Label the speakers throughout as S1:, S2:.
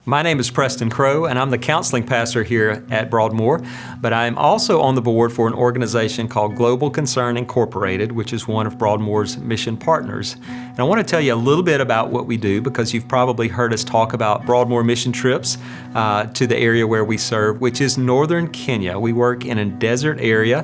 S1: My name is Preston Crow, and I'm the counseling pastor here at Broadmoor, but I'm also on the board for an organization called Global Concern Incorporated, which is one of Broadmoor's mission partners. And I want to tell you a little bit about what we do, because you've probably heard us talk about Broadmoor mission trips to the area where we serve, which is northern Kenya. We work in a desert area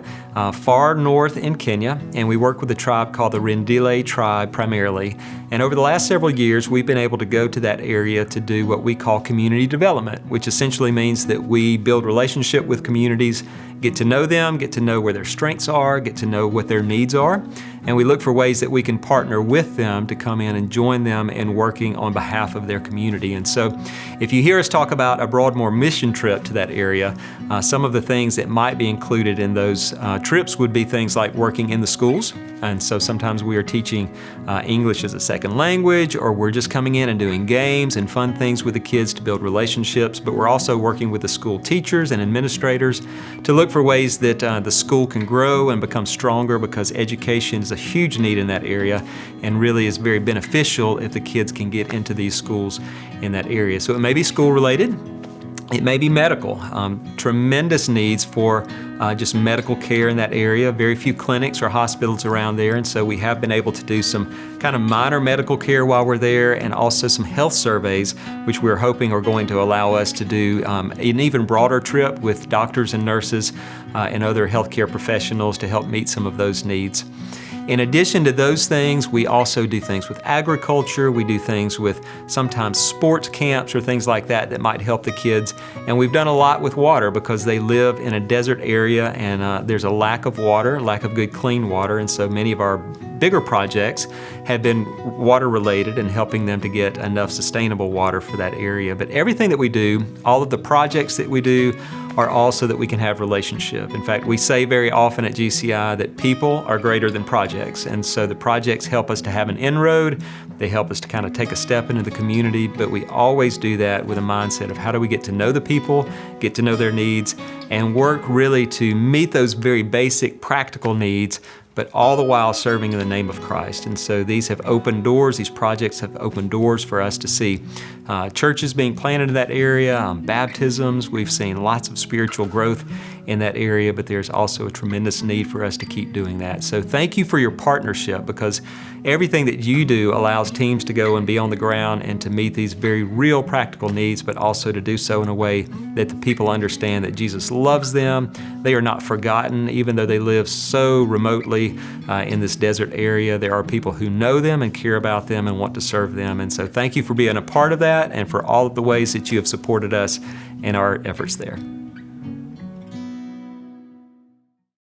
S1: far north in Kenya, and we work with a tribe called the Rendile tribe primarily. And over the last several years, we've been able to go to that area to do what we call community development, which essentially means that we build relationship with communities, get to know them, get to know where their strengths are, get to know what their needs are, and we look for ways that we can partner with them to come in and join them in working on behalf of their community. And so if you hear us talk about a Broadmoor mission trip to that area, some of the things that might be included in those trips would be things like working in the schools. And so sometimes we are teaching English as a second language, or we're just coming in and doing games and fun things with the kids to build relationships, but we're also working with the school teachers and administrators to look for ways that the school can grow and become stronger, because education is a huge need in that area and really is very beneficial if the kids can get into these schools in that area. So it may be school related. It may be medical. Tremendous needs for just medical care in that area. Very few clinics or hospitals around there, and so we have been able to do some kind of minor medical care while we're there, and also some health surveys, which we're hoping are going to allow us to do an even broader trip with doctors and nurses and other healthcare professionals to help meet some of those needs. In addition to those things, we also do things with agriculture. We do things with sometimes sports camps or things like that that might help the kids. And we've done a lot with water, because they live in a desert area and there's a lack of water, lack of good clean water. And so many of our bigger projects have been water related and helping them to get enough sustainable water for that area. But everything that we do, all of the projects that we do, are all so that we can have relationship. In fact, we say very often at GCI that people are greater than projects. And so the projects help us to have an inroad. They help us to kind of take a step into the community, but we always do that with a mindset of how do we get to know the people, get to know their needs, and work really to meet those very basic practical needs, but all the while serving in the name of Christ. And so these have opened doors, these projects have opened doors for us to see churches being planted in that area, baptisms. We've seen lots of spiritual growth in that area, but there's also a tremendous need for us to keep doing that. So thank you for your partnership, because everything that you do allows teams to go and be on the ground and to meet these very real practical needs, but also to do so in a way that the people understand that Jesus loves them. They are not forgotten, even though they live so remotely in this desert area. There are people who know them and care about them and want to serve them. And so thank you for being a part of that and for all of the ways that you have supported us in our efforts there.